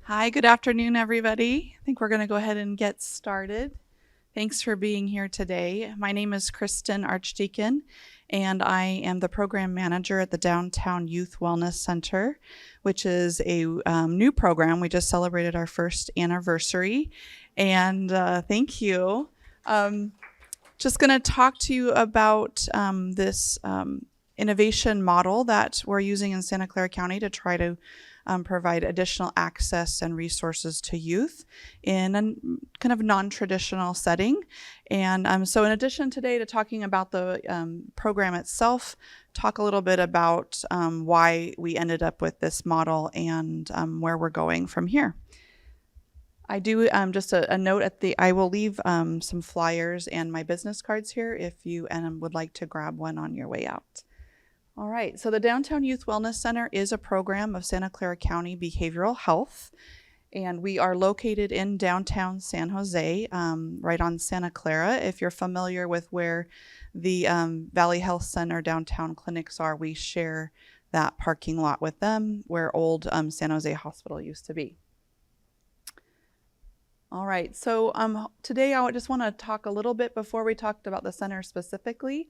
Hi, good afternoon, everybody. I think we're going to go ahead and get started. Thanks for being here today. My name is Kristen Archdeacon, and I am the program manager at the Downtown Youth Wellness Center, which is a new program. We just celebrated our first anniversary, and thank you. Just going to talk to you about this innovation model that we're using in Santa Clara County to try to provide additional access and resources to youth in a kind of non-traditional setting. And so in addition today to talking about the program itself, talk a little bit about why we ended up with this model and where we're going from here. I do just a note I will leave some flyers and my business cards here if you would like to grab one on your way out. All right, so the Downtown Youth Wellness Center is a program of Santa Clara County Behavioral Health, and we are located in downtown San Jose, right on Santa Clara. If you're familiar with where the Valley Health Center downtown clinics are, we share that parking lot with them where old San Jose Hospital used to be. All right, so today I just want to talk a little bit before we talked about the center specifically.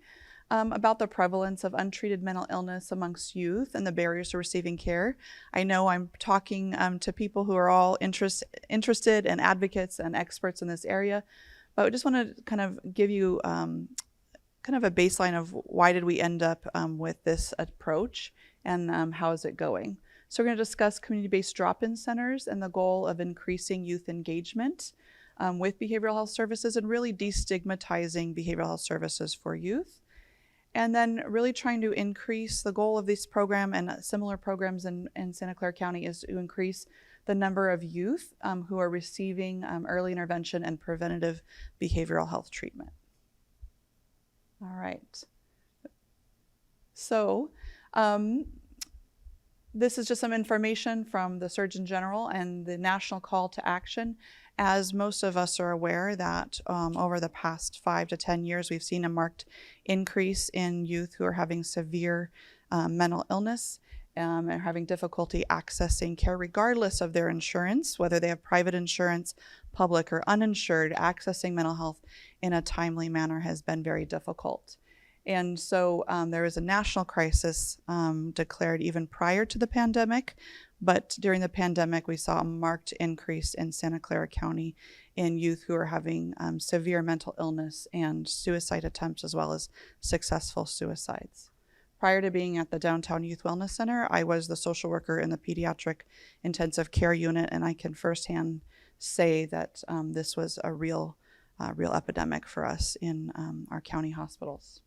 About the prevalence of untreated mental illness amongst youth and the barriers to receiving care. I know I'm talking to people who are all interested and advocates and experts in this area, but I just want to kind of give you kind of a baseline of why did we end up with this approach and how is it going. So we're going to discuss community-based drop-in centers and the goal of increasing youth engagement with behavioral health services and really destigmatizing behavioral health services for youth. And then really trying to increase the goal of this program and similar programs in Santa Clara County is to increase the number of youth who are receiving early intervention and preventative behavioral health treatment. All right. So this is just some information from the Surgeon General and the national call to action. As most of us are aware that over the past 5 to 10 years, we've seen a marked increase in youth who are having severe mental illness and are having difficulty accessing care regardless of their insurance, whether they have private insurance, public or uninsured. Accessing mental health in a timely manner has been very difficult. And so there was a national crisis declared even prior to the pandemic, but during the pandemic, we saw a marked increase in Santa Clara County in youth who are having severe mental illness and suicide attempts, as well as successful suicides. Prior to being at the Downtown Youth Wellness Center, I was the social worker in the pediatric intensive care unit, and I can firsthand say that this was a real epidemic for us in our county hospitals.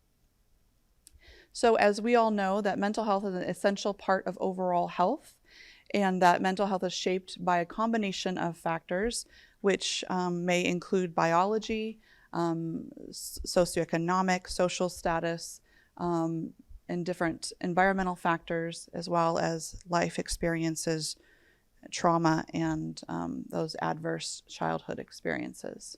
So as we all know, that mental health is an essential part of overall health, and that mental health is shaped by a combination of factors, which may include biology, socioeconomic, social status, and different environmental factors, as well as life experiences, trauma, and those adverse childhood experiences.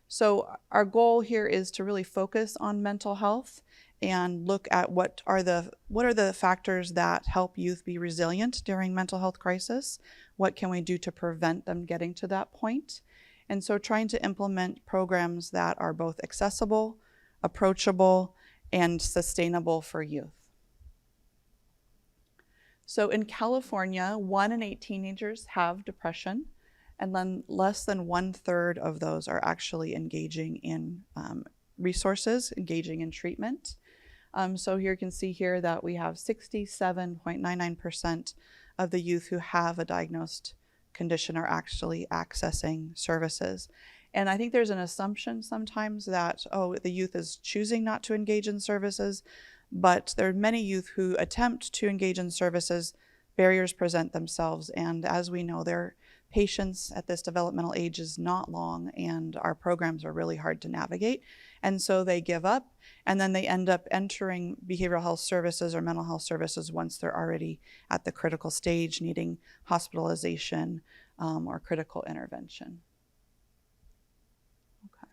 So our goal here is to really focus on mental health and look at what are the factors that help youth be resilient during mental health crisis. What can we do to prevent them getting to that point? And so trying to implement programs that are both accessible, approachable, and sustainable for youth. So in California, 1 in 8 teenagers have depression, and then less than 1/3 of those are actually engaging in resources, engaging in treatment. So here you can see here that we have 67.99% of the youth who have a diagnosed condition are actually accessing services. And I think there's an assumption sometimes that, the youth is choosing not to engage in services, but there are many youth who attempt to engage in services. Barriers present themselves, and as we know, their patience at this developmental age is not long, and our programs are really hard to navigate. And so they give up, and then they end up entering behavioral health services or mental health services once they're already at the critical stage, needing hospitalization or critical intervention. Okay.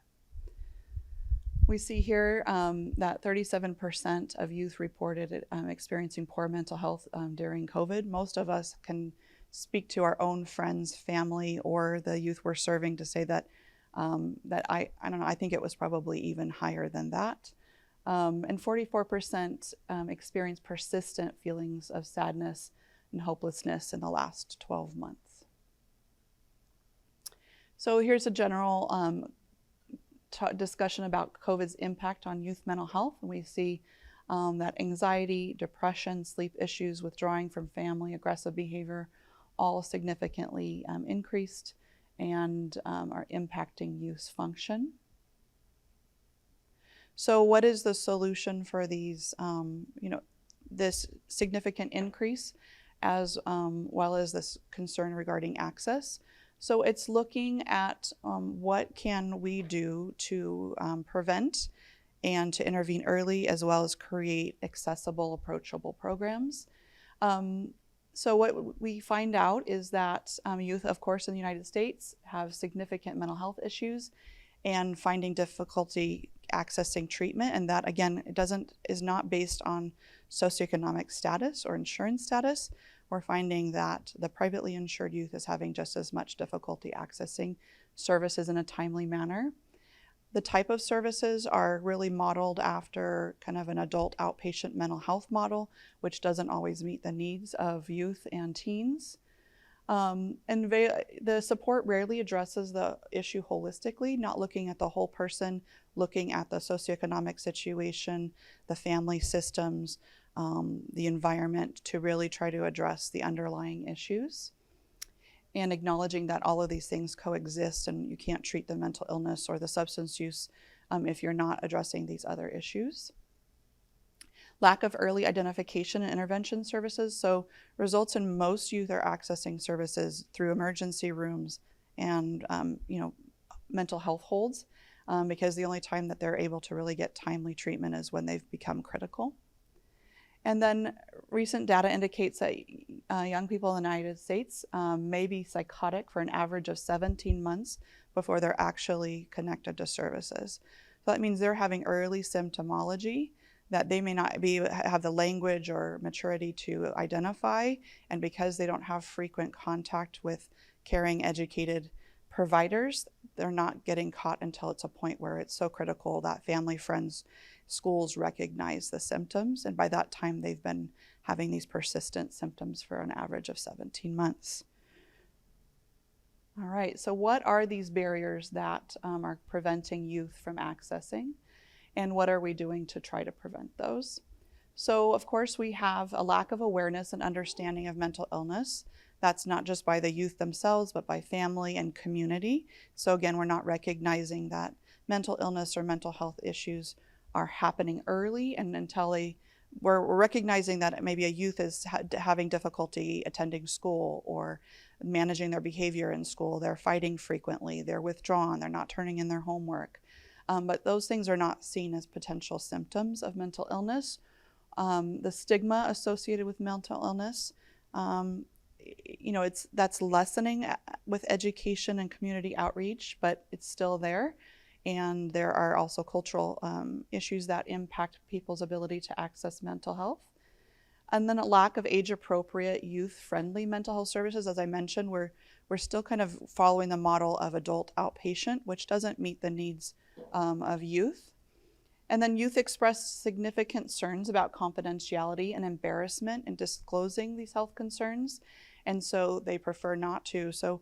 We see here that 37% of youth reported experiencing poor mental health during COVID. Most of us can speak to our own friends, family, or the youth we're serving to say that I don't know, I think it was probably even higher than that. And 44% experience persistent feelings of sadness and hopelessness in the last 12 months. So here's a general discussion about COVID's impact on youth mental health. And we see that anxiety, depression, sleep issues, withdrawing from family, aggressive behavior, all significantly increased and are impacting youth function. So what is the solution for these, this significant increase as well as this concern regarding access? So it's looking at what can we do to prevent and to intervene early, as well as create accessible, approachable programs. So what we find out is that youth, of course, in the United States have significant mental health issues and finding difficulty accessing treatment. And that, again, is not based on socioeconomic status or insurance status. We're finding that the privately insured youth is having just as much difficulty accessing services in a timely manner. The type of services are really modeled after kind of an adult outpatient mental health model, which doesn't always meet the needs of youth and teens. And the support rarely addresses the issue holistically, not looking at the whole person, looking at the socioeconomic situation, the family systems, the environment, to really try to address the underlying issues. And acknowledging that all of these things coexist and you can't treat the mental illness or the substance use if you're not addressing these other issues. Lack of early identification and intervention services. So results in most youth are accessing services through emergency rooms and mental health holds because the only time that they're able to really get timely treatment is when they've become critical. And then recent data indicates that young people in the United States may be psychotic for an average of 17 months before they're actually connected to services. So that means they're having early symptomology that they may not have the language or maturity to identify, and because they don't have frequent contact with caring, educated providers, they're not getting caught until it's a point where it's so critical that family, friends, schools recognize the symptoms, and by that time they've been having these persistent symptoms for an average of 17 months. All right, so what are these barriers that are preventing youth from accessing, and what are we doing to try to prevent those? So of course we have a lack of awareness and understanding of mental illness. That's not just by the youth themselves, but by family and community. So again, we're not recognizing that mental illness or mental health issues are happening early, and until we're recognizing that maybe a youth is having difficulty attending school or managing their behavior in school, they're fighting frequently, they're withdrawn, they're not turning in their homework. But those things are not seen as potential symptoms of mental illness. The stigma associated with mental illness, that's lessening with education and community outreach, but it's still there. And there are also cultural issues that impact people's ability to access mental health. And then a lack of age-appropriate, youth-friendly mental health services. As I mentioned, we're still kind of following the model of adult outpatient, which doesn't meet the needs of youth. And then youth express significant concerns about confidentiality and embarrassment in disclosing these health concerns, and so they prefer not to. So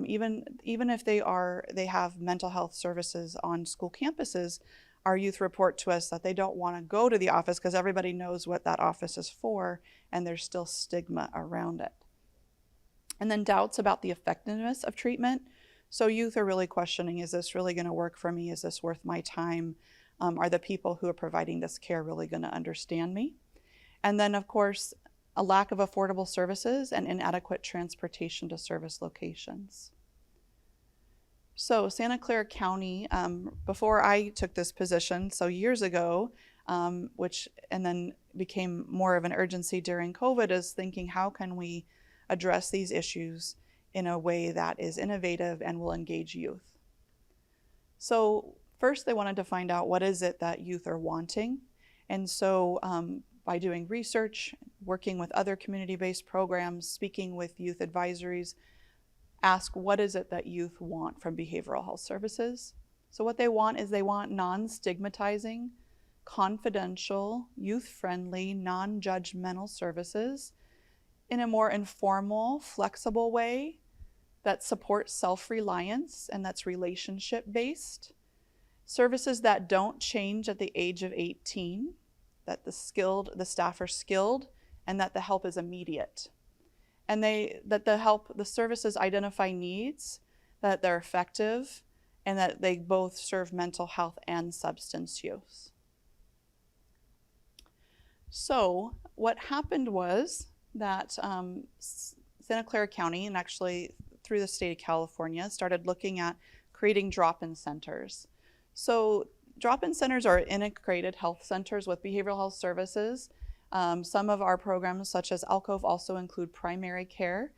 even if they have mental health services on school campuses, our youth report to us that they don't want to go to the office because everybody knows what that office is for, and there's still stigma around it. And then doubts about the effectiveness of treatment. So youth are really questioning, is this really going to work for me? Is this worth my time? Are the people who are providing this care really going to understand me? And then, of course, a lack of affordable services and inadequate transportation to service locations. So Santa Clara County, before I took this position, so years ago, and then became more of an urgency during COVID, is thinking, how can we address these issues in a way that is innovative and will engage youth? So first they wanted to find out what is it that youth are wanting. And so by doing research, working with other community-based programs, speaking with youth advisories, ask what is it that youth want from behavioral health services. So what they want is they want non-stigmatizing, confidential, youth-friendly, non-judgmental services in a more informal, flexible way that supports self-reliance and that's relationship-based. Services that don't change at the age of 18, that the staff are skilled, and that the help is immediate. And the services identify needs, that they're effective, and that they both serve mental health and substance use. So what happened was that Santa Clara County, and actually through the state of California, started looking at creating drop-in centers. So drop-in centers are integrated health centers with behavioral health services. Some of our programs, such as Alcove, also include primary care,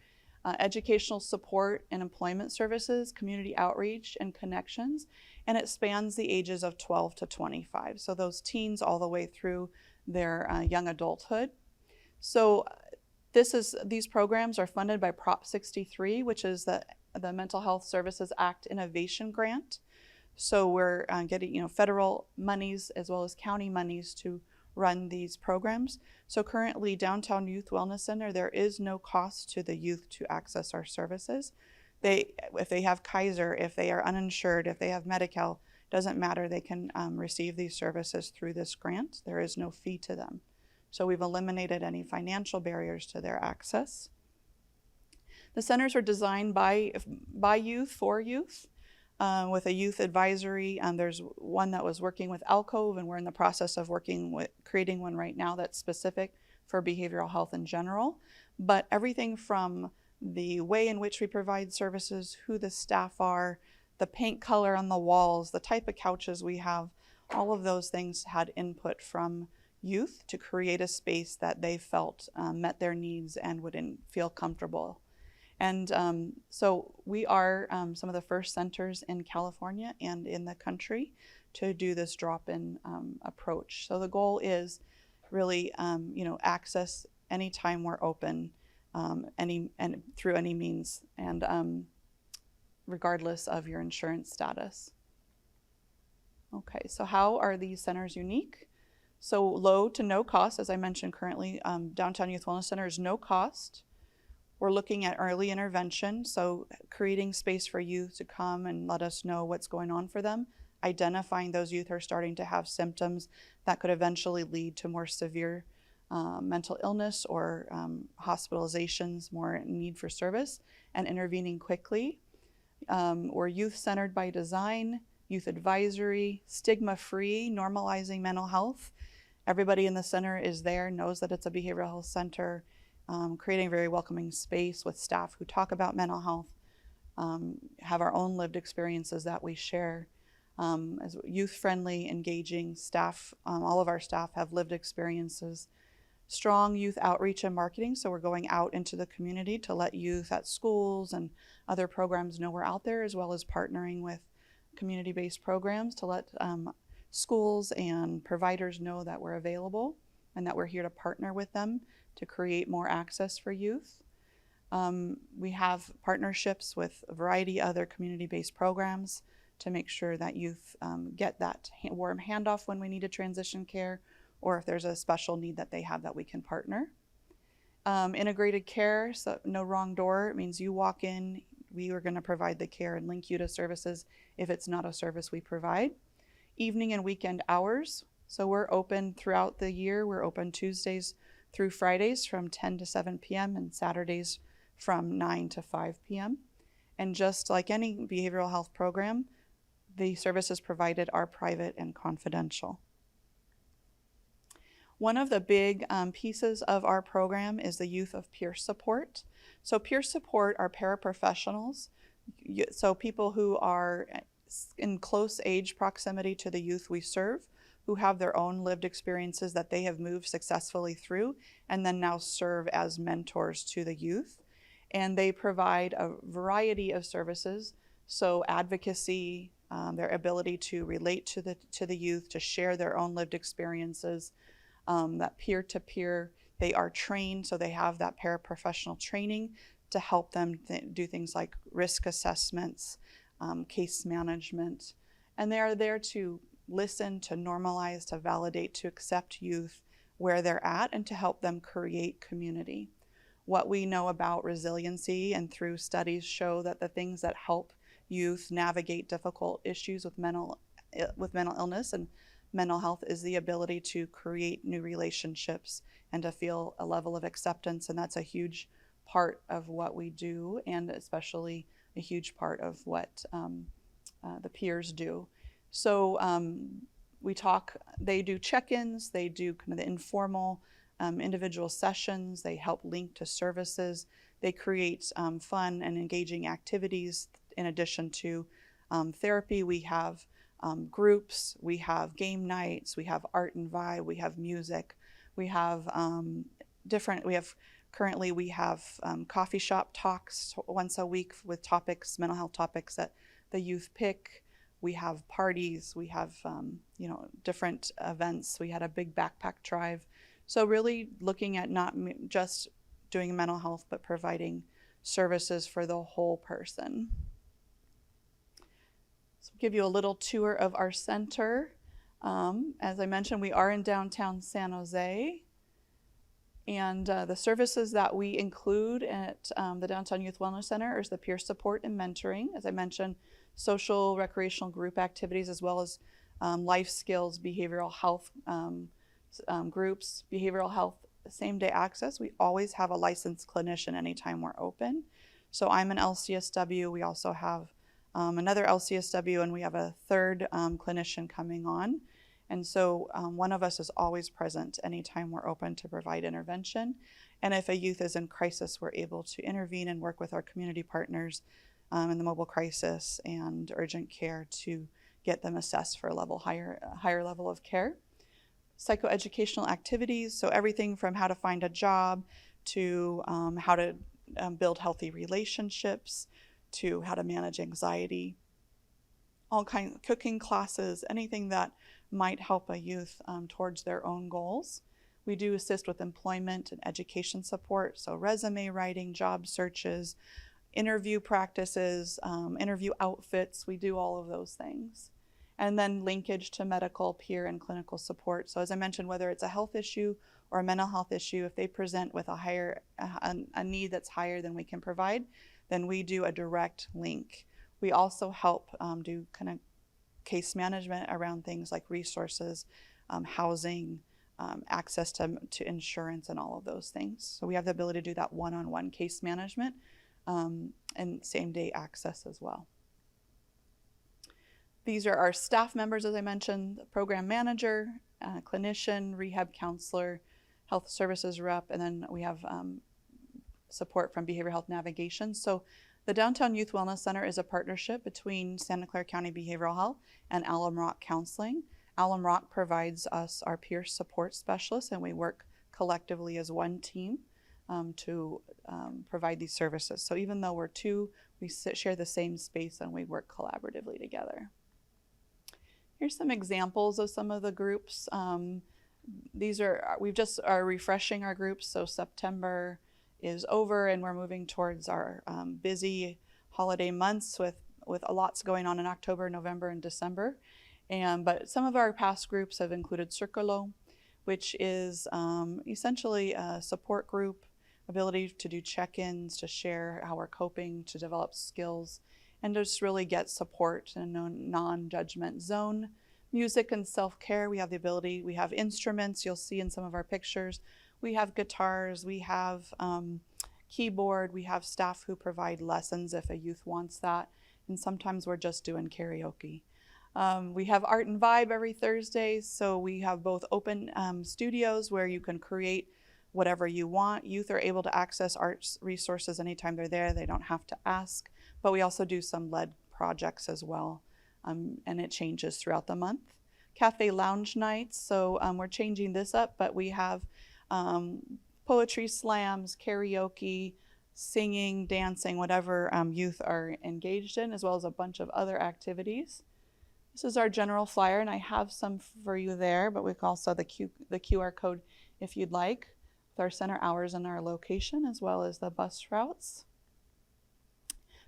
educational support and employment services, community outreach and connections, and it spans the ages of 12 to 25. So those teens all the way through their young adulthood. So these programs are funded by Prop 63, which is the Mental Health Services Act Innovation Grant. So we're getting federal monies as well as county monies to run these programs. So currently, Downtown Youth Wellness Center, there is no cost to the youth to access our services. If they have Kaiser, if they are uninsured, if they have Medi-Cal, doesn't matter, they can receive these services through this grant. There is no fee to them. So we've eliminated any financial barriers to their access. The centers are designed by youth, for youth, with a youth advisory. There's one that was working with Alcove, and we're in the process of creating one right now that's specific for behavioral health in general. But everything from the way in which we provide services, who the staff are, the paint color on the walls, the type of couches we have, all of those things had input from youth to create a space that they felt met their needs and would feel comfortable. And so we are some of the first centers in California and in the country to do this drop-in approach. So the goal is really, access anytime we're open, and through any means, and regardless of your insurance status. Okay, so how are these centers unique? So low to no cost, as I mentioned currently, Downtown Youth Wellness Center is no cost. We're looking at early intervention, so creating space for youth to come and let us know what's going on for them, identifying those youth who are starting to have symptoms that could eventually lead to more severe mental illness or hospitalizations, more need for service, and intervening quickly. We're youth-centered by design, youth advisory, stigma-free, normalizing mental health. Everybody in the center is there, knows that it's a behavioral health center, creating a very welcoming space with staff who talk about mental health, have our own lived experiences that we share. As youth-friendly, engaging staff, all of our staff have lived experiences. Strong youth outreach and marketing, so we're going out into the community to let youth at schools and other programs know we're out there, as well as partnering with community-based programs to let schools and providers know that we're available and that we're here to partner with them to create more access for youth. We have partnerships with a variety of other community-based programs to make sure that youth get that warm handoff when we need to transition care, or if there's a special need that they have that we can partner. Integrated care, so no wrong door. It means you walk in, we are going to provide the care and link you to services if it's not a service we provide. Evening and weekend hours. So we're open throughout the year. We're open Tuesdays through Fridays from 10 to 7 p.m. and Saturdays from 9 to 5 p.m. And just like any behavioral health program, the services provided are private and confidential. One of the big pieces of our program is the youth of peer support. So peer support are paraprofessionals, so people who are in close age proximity to the youth we serve, who have their own lived experiences that they have moved successfully through, and then now serve as mentors to the youth. And they provide a variety of services, so advocacy, their ability to relate to the youth, to share their own lived experiences, that peer-to-peer, they are trained, so they have that paraprofessional training to help them do things like risk assessments, case management, and they are there to listen, to normalize, to validate, to accept youth where they're at, and to help them create community. What we know about resiliency and through studies show that the things that help youth navigate difficult issues with mental illness and mental health is the ability to create new relationships and to feel a level of acceptance, and that's a huge part of what we do, and especially a huge part of what the peers do. So they do check-ins, they do kind of the informal individual sessions, they help link to services, they create fun and engaging activities in addition to therapy. We have groups, we have game nights, we have art and vibe, we have music, we have currently we have coffee shop talks once a week with topics, mental health topics that the youth pick. We have parties, we have different events. We had a big backpack drive. So really looking at not just doing mental health, but providing services for the whole person. So I'll give you a little tour of our center. As I mentioned, we are in downtown San Jose. And the services that we include at the Downtown Youth Wellness Center is the peer support and mentoring. As I mentioned, social, recreational group activities, as well as life skills, behavioral health groups, behavioral health same-day access. We always have a licensed clinician anytime we're open. So I'm an LCSW. We also have another LCSW, and we have a third clinician coming on. And so one of us is always present anytime we're open to provide intervention. And if a youth is in crisis, we're able to intervene and work with our community partners in the mobile crisis and urgent care to get them assessed for a higher level of care. Psychoeducational activities, so everything from how to find a job to how to build healthy relationships to how to manage anxiety, all kinds of cooking classes, anything that might help a youth towards their own goals. We do assist with employment and education support, so resume writing, job searches, interview practices, interview outfits. We do all of those things. And then linkage to medical, peer, and clinical support. So as I mentioned, whether it's a health issue or a mental health issue, if they present with a need that's higher than we can provide, then we do a direct link. We also help do kind of case management around things like resources, housing, access to insurance, and all of those things. So we have the ability to do that one-on-one case management and same-day access as well. These are our staff members, as I mentioned: the program manager, clinician, rehab counselor, health services rep, and then we have support from behavioral health navigation. So the Downtown Youth Wellness Center is a partnership between Santa Clara County Behavioral Health and Alum Rock Counseling. Alum Rock provides us our peer support specialists, and we work collectively as one team to provide these services. So even though we're two, we share the same space and we work collaboratively together. Here's some examples of some of the groups. We just are refreshing our groups, so September is over and we're moving towards our busy holiday months with a lots going on in October, November, and December. But some of our past groups have included Circolo, which is essentially a support group, ability to do check-ins, to share how we're coping, to develop skills, and just really get support in a non-judgment zone. Music and self-care, we have the ability, we have instruments, you'll see in some of our pictures. We have guitars, we have keyboard, we have staff who provide lessons if a youth wants that, and sometimes we're just doing karaoke. We have art and vibe every Thursday, so we have both open studios where you can create whatever you want. Youth are able to access arts resources anytime they're there, they don't have to ask, but we also do some lead projects as well, and it changes throughout the month. Cafe lounge nights, so we're changing this up, but we have poetry slams, karaoke, singing, dancing, whatever youth are engaged in, as well as a bunch of other activities. This is our general flyer, and I have some for you there, but we can also the QR code if you'd like, with our center hours and our location, as well as the bus routes.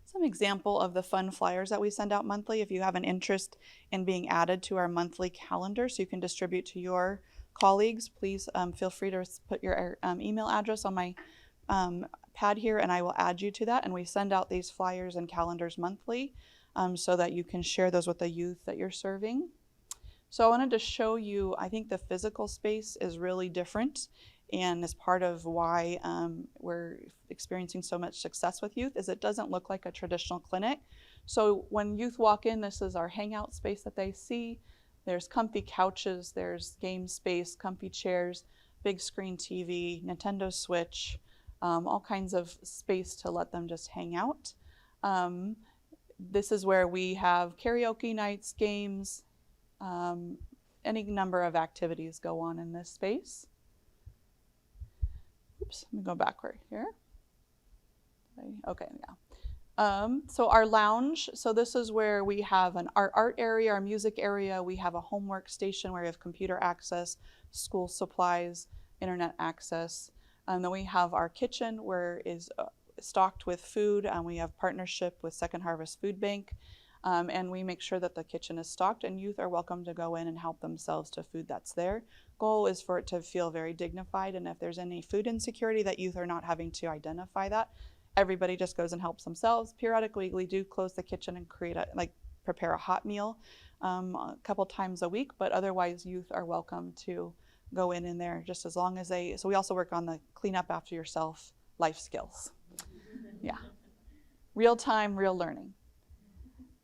Some example of the fun flyers that we send out monthly. If you have an interest in being added to our monthly calendar so you can distribute to your colleagues, please feel free to put your email address on my pad here, and I will add you to that. And we send out these flyers and calendars monthly so that you can share those with the youth that you're serving. So I wanted to show you, I think the physical space is really different, and is part of why we're experiencing so much success with youth, is it doesn't look like a traditional clinic. So when youth walk in, this is our hangout space that they see. There's comfy couches, there's game space, comfy chairs, big screen TV, Nintendo Switch, all kinds of space to let them just hang out. This is where we have karaoke nights, games, any number of activities go on in this space. Oops, let me go backward here. Okay, yeah. So our lounge, so this is where we have our art area, our music area. We have a homework station where we have computer access, school supplies, internet access. And then we have our kitchen where is stocked with food. We have partnership with Second Harvest Food Bank. And we make sure that the kitchen is stocked, and youth are welcome to go in and help themselves to food that's there. Goal is for it to feel very dignified, and if there's any food insecurity, that youth are not having to identify that. Everybody just goes and helps themselves. Periodically, we do close the kitchen and prepare a hot meal a couple times a week, but otherwise youth are welcome to go in there just as long as so we also work on the clean up after yourself life skills. Yeah. Real time, real learning.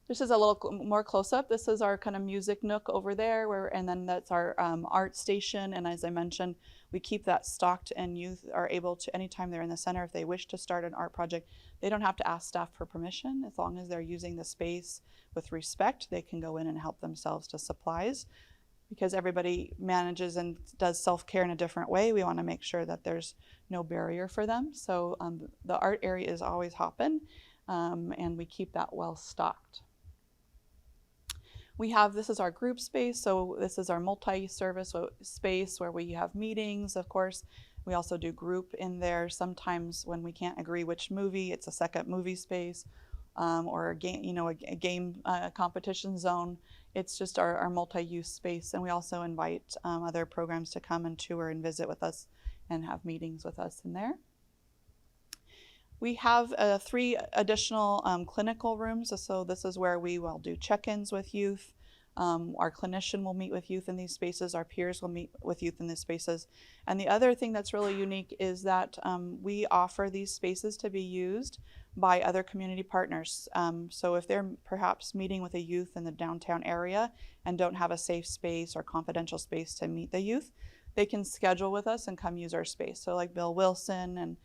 This is a little more close up. This is our kind of music nook over there, and then that's our art station. And as I mentioned, we keep that stocked, and youth are able to, anytime they're in the center, if they wish to start an art project, they don't have to ask staff for permission. As long as they're using the space with respect, they can go in and help themselves to supplies. Because everybody manages and does self-care in a different way, we want to make sure that there's no barrier for them. So the art area is always hopping, and we keep that well stocked. This is our group space, so this is our multi-service space where we have meetings, of course. We also do group in there. Sometimes when we can't agree which movie, it's a second movie space, or a game, a game competition zone. It's just our multi-use space, and we also invite other programs to come and tour and visit with us and have meetings with us in there. We have 3 additional clinical rooms, so this is where we will do check-ins with youth. Our clinician will meet with youth in these spaces. Our peers will meet with youth in these spaces. And the other thing that's really unique is that we offer these spaces to be used by other community partners. So if they're perhaps meeting with a youth in the downtown area and don't have a safe space or confidential space to meet the youth, they can schedule with us and come use our space. So like Bill Wilson and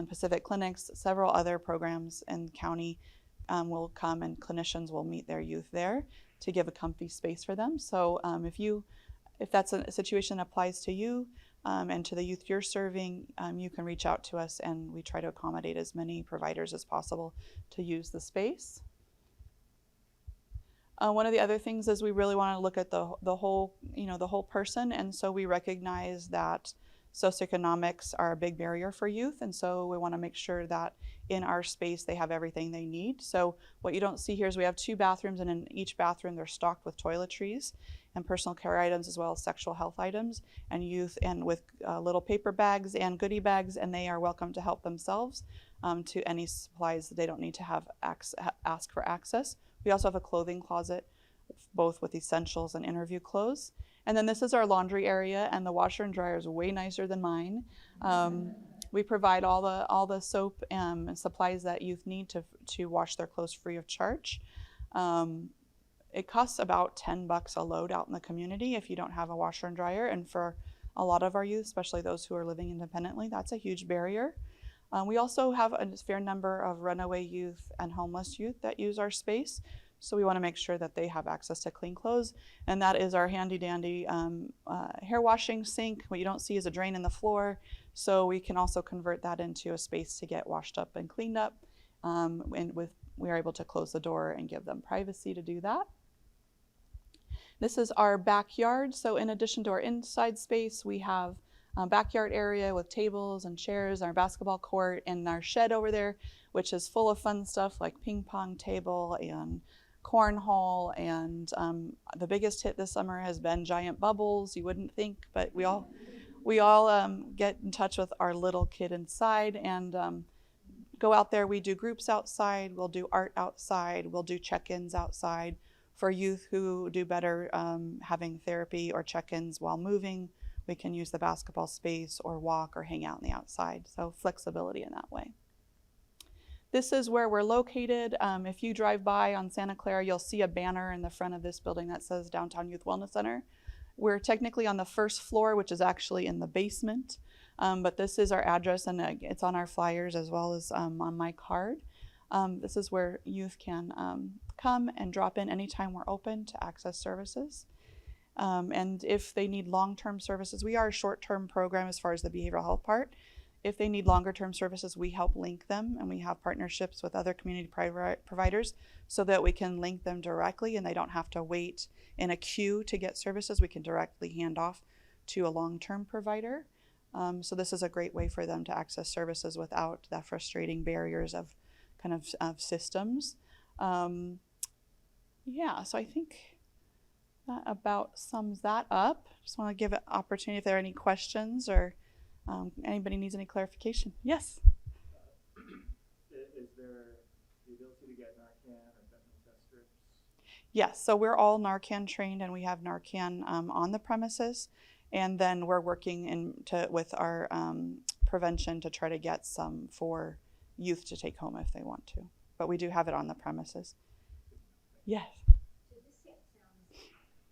Pacific Clinics, several other programs in the county will come, and clinicians will meet their youth there to give a comfy space for them. So if that's a situation that applies to you and to the youth you're serving, you can reach out to us, and we try to accommodate as many providers as possible to use the space. One of the other things is we really want to look at the whole person, and so we recognize that socioeconomics are a big barrier for youth, and so we want to make sure that in our space they have everything they need. So what you don't see here is we have 2 bathrooms, and in each bathroom they're stocked with toiletries and personal care items, as well as sexual health items, and youth, and with little paper bags and goodie bags, and they are welcome to help themselves to any supplies that they don't need to have ask for access. We also have a clothing closet, both with essentials and interview clothes. And then this is our laundry area, and the washer and dryer is way nicer than mine. We provide all the soap and supplies that youth need to wash their clothes free of charge. It costs about $10 a load out in the community if you don't have a washer and dryer, and for a lot of our youth, especially those who are living independently, that's a huge barrier. We also have a fair number of runaway youth and homeless youth that use our space. So we want to make sure that they have access to clean clothes, and that is our handy dandy hair washing sink. What you don't see is a drain in the floor, so we can also convert that into a space to get washed up and cleaned up, and with we are able to close the door and give them privacy to do that. This is our backyard. So in addition to our inside space, we have a backyard area with tables and chairs, our basketball court, and our shed over there, which is full of fun stuff like ping pong table and cornhole. And the biggest hit this summer has been giant bubbles. You wouldn't think, but we all get in touch with our little kid inside and go out there. We do groups outside. We'll do art outside. We'll do check-ins outside. For youth who do better having therapy or check-ins while moving, we can use the basketball space or walk or hang out in the outside. So flexibility in that way. This is where we're located. If you drive by on Santa Clara, you'll see a banner in the front of this building that says Downtown Youth Wellness Center. We're technically on the first floor, which is actually in the basement. But this is our address, and it's on our flyers as well as on my card. This is where youth can come and drop in anytime we're open to access services. And if they need long-term services, we are a short-term program as far as the behavioral health part. If they need longer-term services, we help link them, and we have partnerships with other community providers so that we can link them directly and they don't have to wait in a queue to get services. We can directly hand off to a long-term provider. So this is a great way for them to access services without the frustrating barriers of systems. Yeah, so I think that about sums that up. Just want to give an opportunity if there are any questions or anybody needs any clarification. Yes? Is there the ability to get Narcan or fentanyl test strips? Yes, so we're all Narcan trained and we have Narcan on the premises. And then we're working with our prevention to try to get some for youth to take home if they want to. But we do have it on the premises. Yes. So this sounds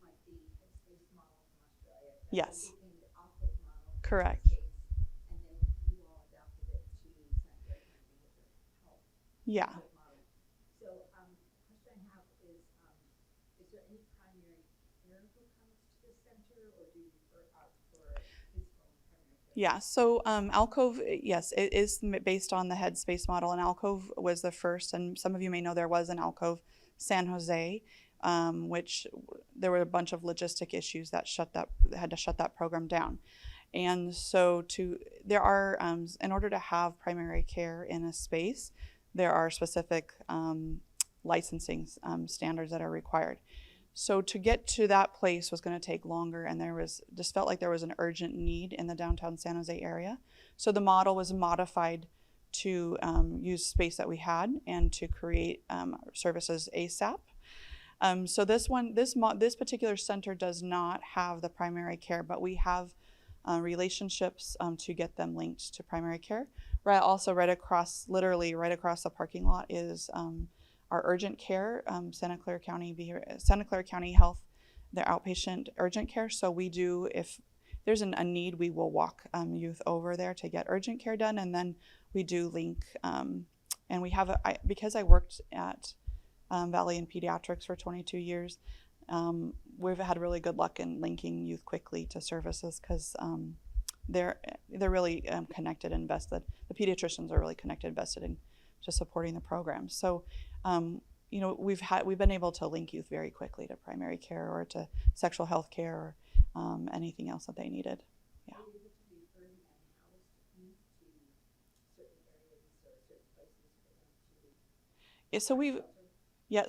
like the headspace model from Australia. Yes. The output model. Correct. And then you all adapted it to Santa Clara County Behavioral Health. Yeah. Model. So the question I have is there any primary care who comes to the center, or do you refer out for physical and primary care? Yeah, so Alcove, yes, it is based on the headspace model, and Alcove was the first, and some of you may know there was an Alcove San Jose, which there were a bunch of logistic issues that had to shut that program down. And so in order to have primary care in a space, there are specific licensing standards that are required. So to get to that place was going to take longer, and just felt like there was an urgent need in the downtown San Jose area. So the model was modified to use space that we had and to create services ASAP. So this particular center does not have the primary care, but we have relationships to get them linked to primary care. Literally right across the parking lot is our urgent care, Santa Clara County Health, their outpatient urgent care. So we do, if there's a need, we will walk youth over there to get urgent care done, and then we do link. And we have because I worked at Valley in pediatrics for 22 years, we've had really good luck in linking youth quickly to services because they're really connected and invested. The pediatricians are really connected, invested in just supporting the program. So, we've been able to link youth very quickly to primary care or to sexual health care or anything else that they needed. Yeah. Are you able to refer and house youth to certain areas or certain places for them to?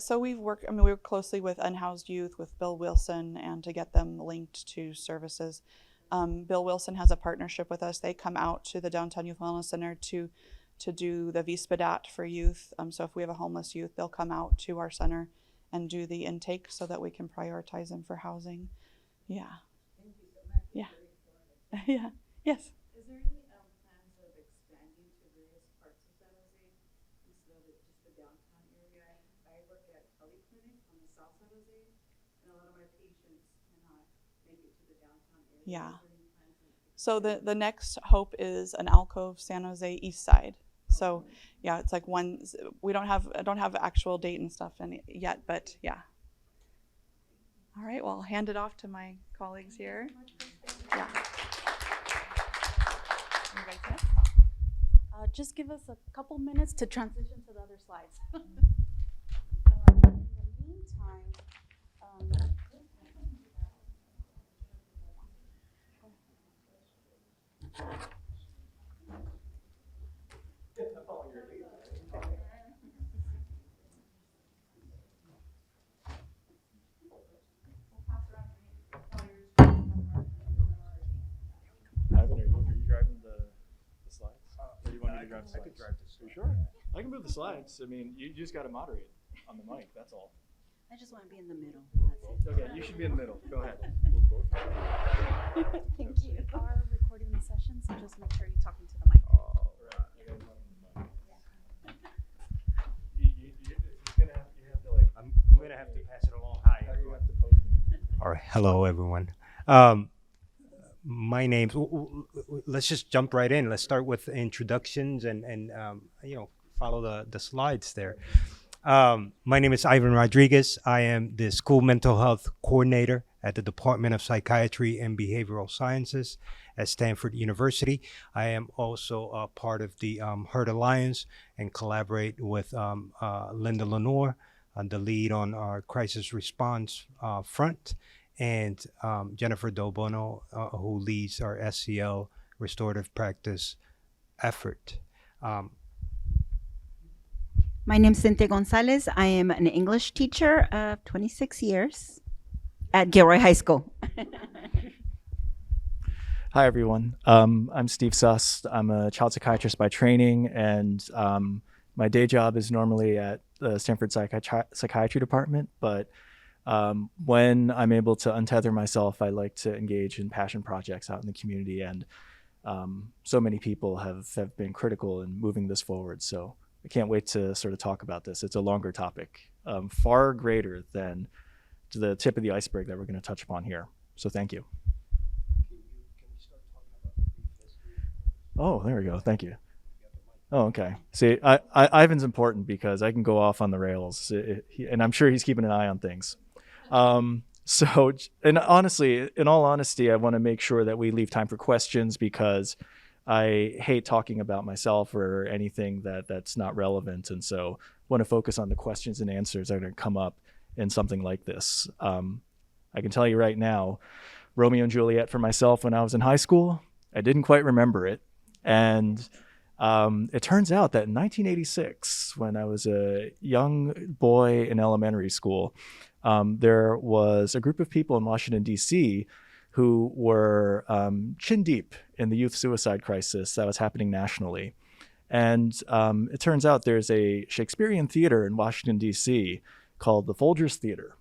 So we work closely with unhoused youth, with Bill Wilson, and to get them linked to services. Bill Wilson has a partnership with us. They come out to the Downtown Youth Wellness Center to do the VSPDAT for youth. So if we have a homeless youth, they'll come out to our center and do the intake so that we can prioritize them for housing. Yeah. Thank you so much. Yeah. Very informative. Yeah. Yes. Is there any plans of expanding to various parts of San Jose instead of just the downtown area? I work at Kelly Clinic on the south San Jose, and a lot of my patients cannot make it to the downtown area. Yeah. Is there any plans of So the next hope is an Alcove San Jose East Side. So yeah, it's like I don't have actual date and stuff yet, but yeah. All right, well, I'll hand it off to my colleagues here. Yeah. You guys good? Just give us a couple minutes to transition to the other slides. time. Ivan, are you driving the slides? Or do you want me to drive the slides? I could drive the slides. Sure. I can move the slides. I mean, you just got to moderate on the mic. That's all. I just want to be in the middle. That's it. Okay, you should be in the middle. Go ahead. Thank you. We are recording the session, so just make sure you're talking to the mic. I'm gonna have to pass it along. Hi, everyone. All right, hello, everyone. My name's. Let's just jump right in. Let's start with introductions and follow the slides there. My name is Ivan Rodriguez. I am the school mental health coordinator at the Department of Psychiatry and Behavioral Sciences at Stanford University. I am also a part of the HERD Alliance and collaborate with Linda Lenore, the lead on our crisis response front, and Jennifer Dobono, who leads our SCL restorative practice effort. My name is Cynthia Gonzalez. I am an English teacher of 26 years at Gilroy High School. Hi, everyone. I'm Steve Suss. I'm a child psychiatrist by training, and my day job is normally at the Stanford Psychiatry Department, but when I'm able to untether myself, I like to engage in passion projects out in the community, and so many people have been critical in moving this forward, so I can't wait to sort of talk about this. It's a longer topic, far greater than the tip of the iceberg that we're going to touch upon here, so thank you. Oh, there we go. Thank you. Oh, okay. See, Ivan's important because I can go off on the rails, and I'm sure he's keeping an eye on things. So, and honestly, in all honesty, I want to make sure that we leave time for questions because I hate talking about myself or anything that's not relevant. And so I want to focus on the questions and answers that are going to come up in something like this. I can tell you right now, Romeo and Juliet for myself when I was in high school, I didn't quite remember it. And it turns out that in 1986, when I was a young boy in elementary school, there was a group of people in Washington, D.C. who were chin deep in the youth suicide crisis that was happening nationally. And it turns out there's a Shakespearean theater in Washington, D.C. called the Folgers Theater.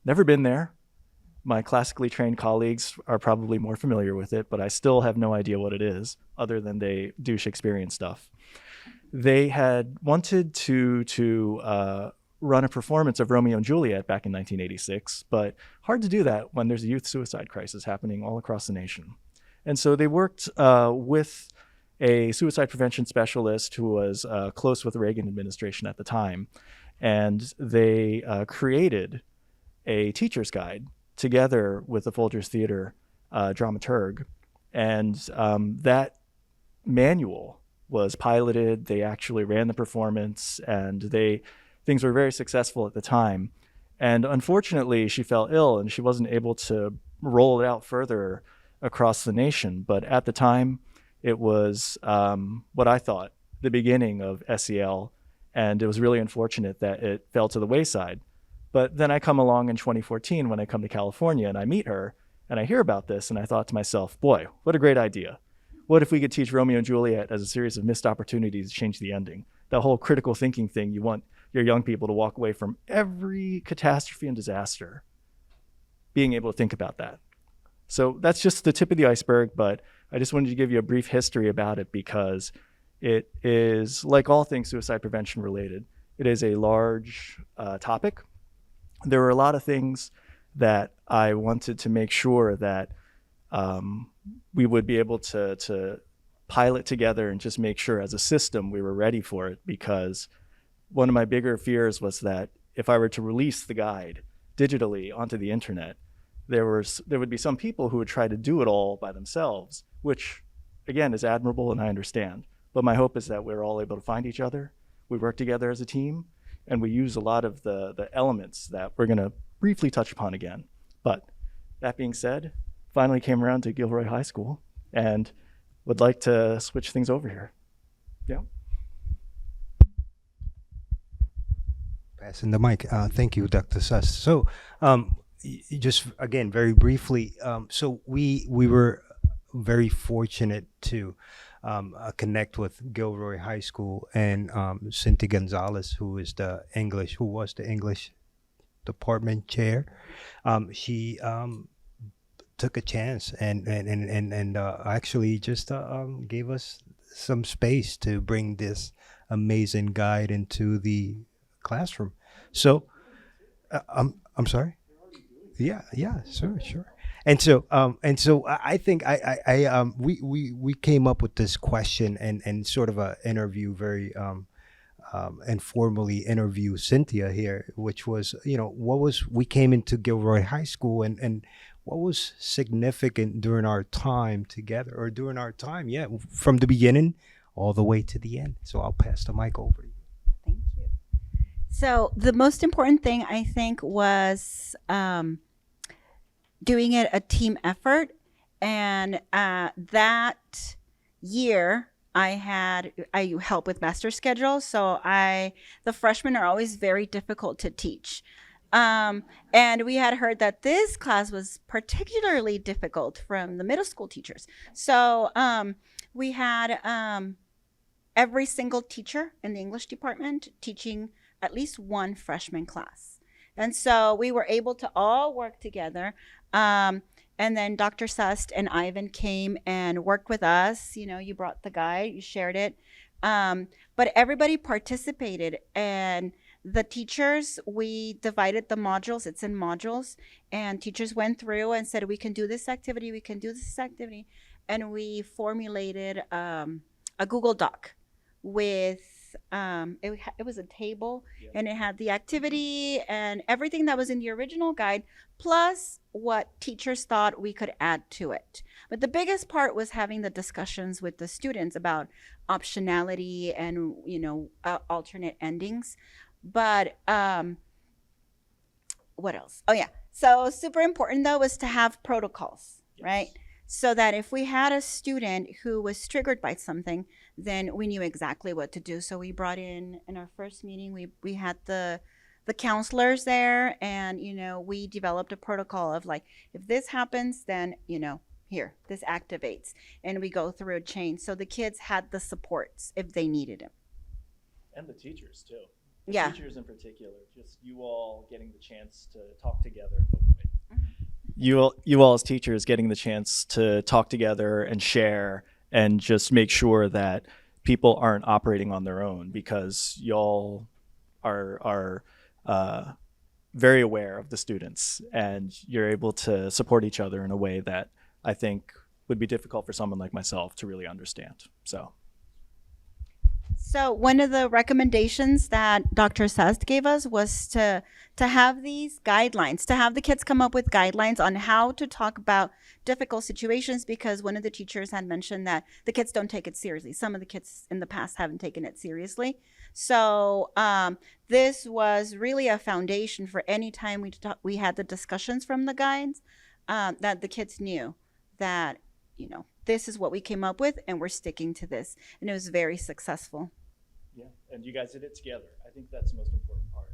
Never been there. My classically trained colleagues are probably more familiar with it, but I still have no idea what it is, other than they do Shakespearean stuff. They had wanted to run a performance of Romeo and Juliet back in 1986, but hard to do that when there's a youth suicide crisis happening all across the nation. And so they worked with a suicide prevention specialist who was close with the Reagan administration at the time, and they created a teacher's guide together with the Folgers Theater dramaturg. And that manual was piloted. They actually ran the performance, and things were very successful at the time. And unfortunately, she fell ill and she wasn't able to roll it out further across the nation. But at the time, it was what I thought the beginning of SEL. And it was really unfortunate that it fell to the wayside. But then I come along in 2014 when I come to California and I meet her and I hear about this and I thought to myself, boy, what a great idea. What if we could teach Romeo and Juliet as a series of missed opportunities to change the ending? That whole critical thinking thing, you want your young people to walk away from every catastrophe and disaster, being able to think about that. So that's just the tip of the iceberg, but I just wanted to give you a brief history about it because it is, like all things suicide prevention related, it is a large topic. There were a lot of things that I wanted to make sure that we would be able to pilot together and just make sure as a system we were ready for it, because one of my bigger fears was that if I were to release the guide digitally onto the internet, there would be some people who would try to do it all by themselves, which again is admirable and I understand. But my hope is that we're all able to find each other, we work together as a team, and we use a lot of the elements that we're going to briefly touch upon again. But that being said, finally came around to Gilroy High School and would like to switch things over here. Yeah. Passing the mic. Thank you, Dr. Suss. So, just again, very briefly, so we were very fortunate to connect with Gilroy High School and Cynthia Gonzalez, who was the English department chair. She took a chance and actually just gave us some space to bring this amazing guide into the classroom. So, I'm sorry. Yeah, sure. And so I think we came up with this question and sort of a interview, very informally interview Cynthia here, which was, we came into Gilroy High School and what was significant during our time together, or during our time, from the beginning all the way to the end. So I'll pass the mic over to you. Thank you. So the most important thing, I think, was doing it a team effort. And that year, I help with master schedule. So the freshmen are always very difficult to teach. And we had heard that this class was particularly difficult from the middle school teachers. So we had every single teacher in the English department teaching at least one freshman class. And so we were able to all work together. And then Dr. Sust and Ivan came and worked with us. You brought the guide, you shared it. But everybody participated. And the teachers, we divided the modules. It's in modules. And teachers went through and said, we can do this activity, we can do this activity. And we formulated a Google Doc with it was a table, and it had the activity and everything that was in the original guide, plus what teachers thought we could add to it. But the biggest part was having the discussions with the students about optionality and alternate endings. But what else? Oh yeah, so super important though was to have protocols, right? So that if we had a student who was triggered by something, then we knew exactly what to do. So we brought in our first meeting, we had the counselors there, and we developed a protocol of like, if this happens, then here, this activates, and we go through a chain. So the kids had the supports if they needed it. And the teachers too. Yeah. Teachers in particular, just you all getting the chance to talk together. You all as teachers getting the chance to talk together and share and just make sure that people aren't operating on their own, because y'all are very aware of the students, and you're able to support each other in a way that I think would be difficult for someone like myself to really understand. So one of the recommendations that Dr. Sust gave us was to have these guidelines, to have the kids come up with guidelines on how to talk about difficult situations, because one of the teachers had mentioned that the kids don't take it seriously. Some of the kids in the past haven't taken it seriously. So this was really a foundation for any time we had the discussions from the guides, that the kids knew that, this is what we came up with and we're sticking to this. And it was very successful. Yeah, and you guys did it together. I think that's the most important part.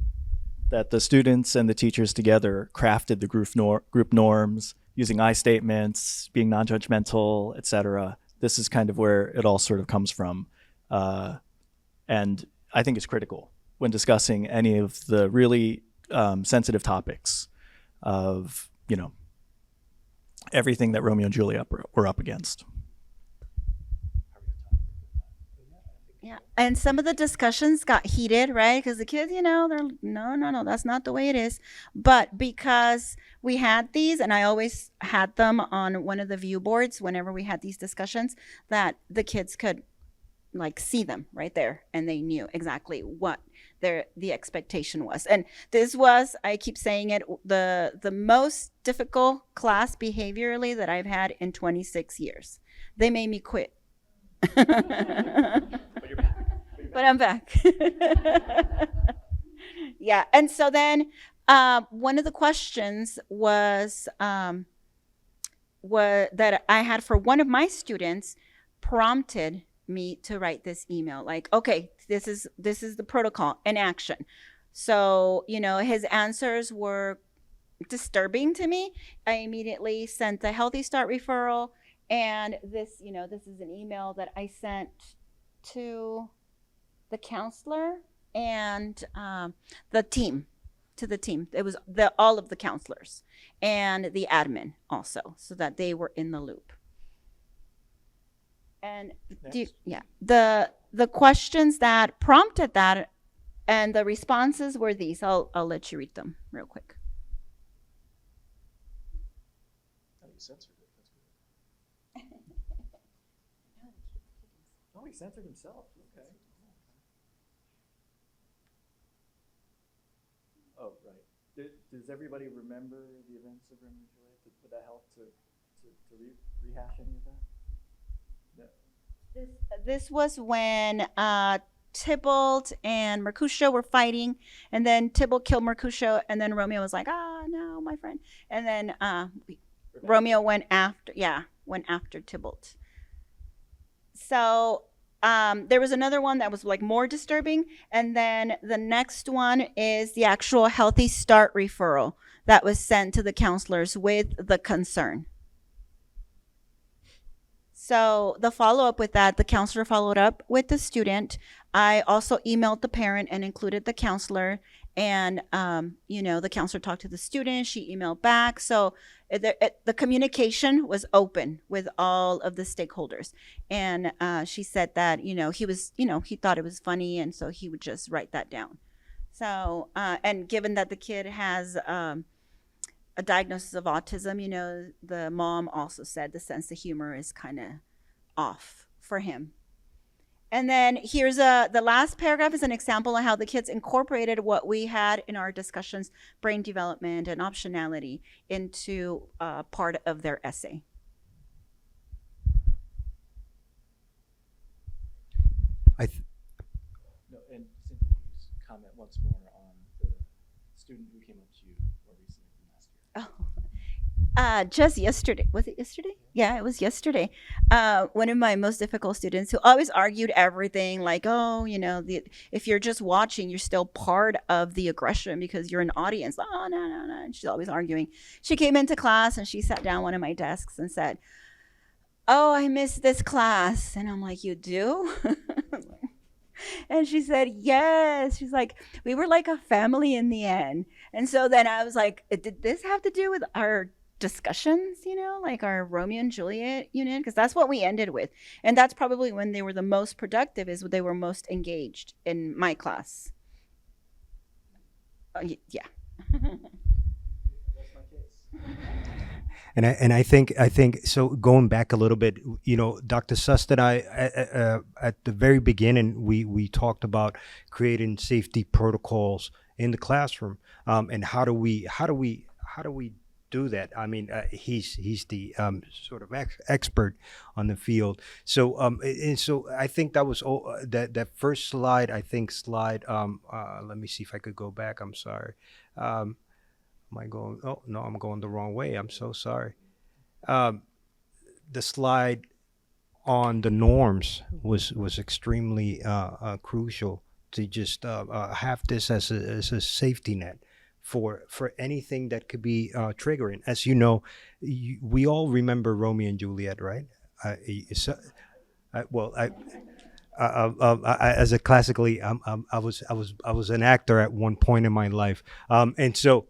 That the students and the teachers together crafted the group norms, using I statements, being non-judgmental, etc. This is kind of where it all sort of comes from. And I think it's critical when discussing any of the really sensitive topics of, everything that Romeo and Juliet were up against. Yeah, and some of the discussions got heated, right? Because the kids, they're no, that's not the way it is. But because we had these, and I always had them on one of the view boards whenever we had these discussions, that the kids could see them right there, and they knew exactly what the expectation was. And this was, I keep saying it, the most difficult class behaviorally that I've had in 26 years. They made me quit. But I'm back. Yeah. And so then one of the questions was that I had for one of my students prompted me to write this email. Like, okay, this is the protocol in action. So, his answers were disturbing to me. I immediately sent the Healthy Start referral, and this is an email that I sent to the counselor and the team. To the team, it was all of the counselors and the admin also, so that they were in the loop. And the questions that prompted that and the responses were these. I'll let you read them real quick. Oh, you censored it. That's weird. Oh, he censored himself. Okay. Oh, right. Does everybody remember the events of Romeo and Juliet? Would that help to rehash any of that? No. This was when Tybalt and Mercutio were fighting, and then Tybalt killed Mercutio, and then Romeo was like, no, my friend. And then Romeo went after Tybalt. So there was another one that was like more disturbing. And then the next one is the actual Healthy Start referral that was sent to the counselors with the concern. So the follow-up with that, the counselor followed up with the student. I also emailed the parent and included the counselor. And, the counselor talked to the student. She emailed back. So the communication was open with all of the stakeholders. And she said that, he thought it was funny. And so he would just write that down. So, and given that the kid has a diagnosis of autism, the mom also said the sense of humor is kind of off for him. And then here's the last paragraph is an example of how the kids incorporated what we had in our discussions, brain development and optionality, into part of their essay. No, and Cynthia, you just comment once more on the student who came up to you more recently from last year. Just yesterday. Was it yesterday? Yeah, it was yesterday. One of my most difficult students who always argued everything like, if you're just watching, you're still part of the aggression because you're an audience. Oh, no. And she's always arguing. She came into class and she sat down one of my desks and said, "Oh, I miss this class." And I'm like, "You do?" And she said, "Yes." She's like, "We were like a family in the end." And so then I was like, did this have to do with our discussions, like our Romeo and Juliet unit? Because that's what we ended with. And that's probably when they were the most productive, is when they were most engaged in my class. Yeah. That's my case. And I think so. Going back a little bit, Dr. Sust and I, at the very beginning, we talked about creating safety protocols in the classroom, and how do we do that? I mean, he's the sort of expert on the field. So and so I think that was that first slide. I think slide. Let me see if I could go back. I'm sorry. Am I going? Oh no, I'm going the wrong way. I'm so sorry. The slide on the norms was extremely crucial to just have this as a safety net for anything that could be triggering. As you know, we all remember Romeo and Juliet, right? As a classically, I was an actor at one point in my life, and so.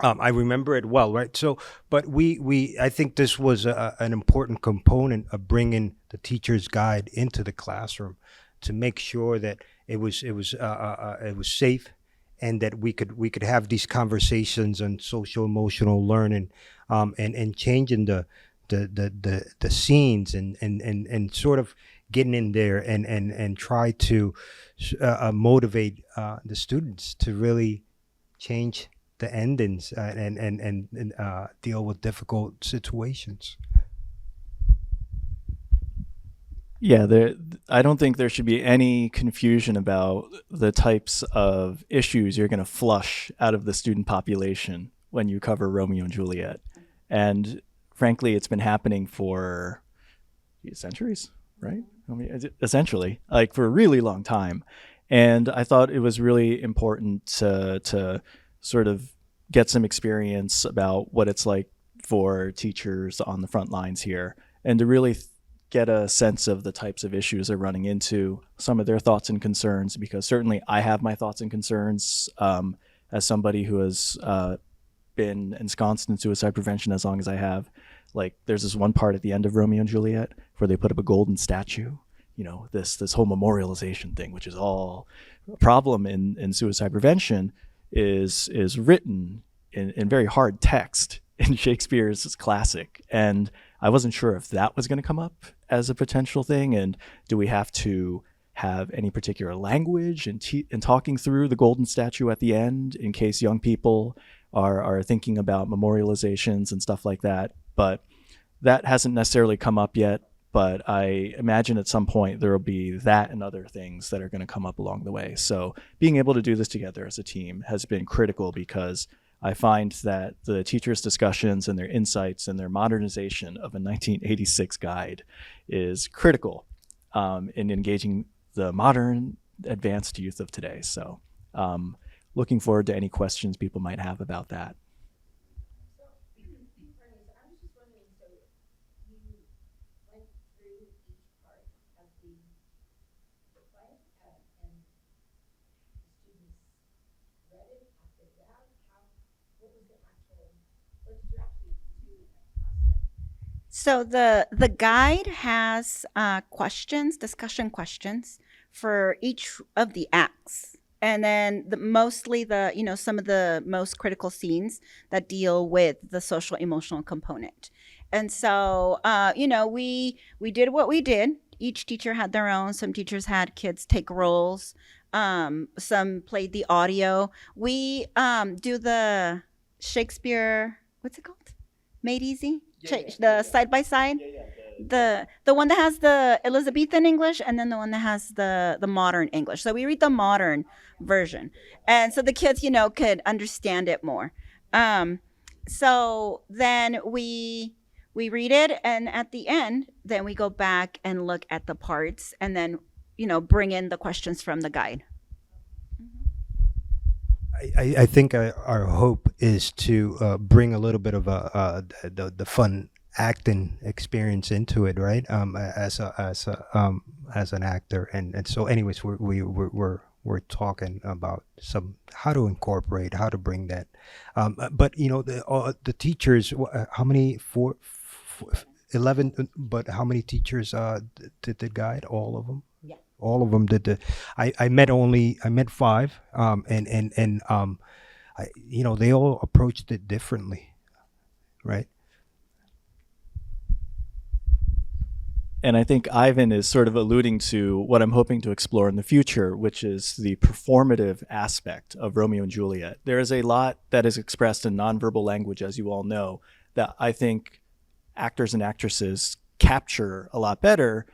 I remember it well, right? So, but I think this was an important component of bringing the teacher's guide into the classroom to make sure that it was safe, and that we could have these conversations on social emotional learning, and changing the scenes and sort of getting in there and try to motivate the students to really change the endings and deal with difficult situations. Yeah, I don't think there should be any confusion about the types of issues you're going to flush out of the student population when you cover Romeo and Juliet. And frankly, it's been happening for centuries, right? I mean, essentially, like for a really long time. And I thought it was really important to sort of get some experience about what it's like for teachers on the front lines here, and to really get a sense of the types of issues they're running into, some of their thoughts and concerns, because certainly I have my thoughts and concerns as somebody who has been ensconced in suicide prevention as long as I have. Like, there's this one part at the end of Romeo and Juliet where they put up a golden statue. You know, this whole memorialization thing, which is all a problem in suicide prevention, is written in very hard text in Shakespeare's classic. And I wasn't sure if that was going to come up as a potential thing. And do we have to have any particular language in talking through the golden statue at the end in case young people are thinking about memorializations and stuff like that? But that hasn't necessarily come up yet. But I imagine at some point there will be that and other things that are going to come up along the way. So being able to do this together as a team has been critical, because I find that the teachers' discussions and their insights and their modernization of a 1986 guide is critical in engaging the modern advanced youth of today. So looking forward to any questions people might have about that. So, I was just wondering, so you went through each part of the play, and the students read it, acted it out. What was the actual, what did you actually do in that process? So the guide has questions, discussion questions for each of the acts, and then mostly some of the most critical scenes that deal with the social emotional component. And so we did what we did. Each teacher had their own. Some teachers had kids take roles. Some played the audio. We do the Shakespeare. What's it called? Made Easy. The side by side. The one that has the Elizabethan English, and then the one that has the modern English. So we read the modern version, and so the kids could understand it more. So then we read it, and at the end then we go back and look at the parts, and then bring in the questions from the guide. I think our hope is to bring a little bit of the fun acting experience into it, right? As an actor, and so anyways, we're talking about how to incorporate, how to bring that. But the teachers, how many 11? But how many teachers did the guide? All of them. All of them did I met 5, they all approached it differently, right? And I think Ivan is sort of alluding to what I'm hoping to explore in the future, which is the performative aspect of Romeo and Juliet. There is a lot that is expressed in nonverbal language, as you all know, that I think actors and actresses capture a lot better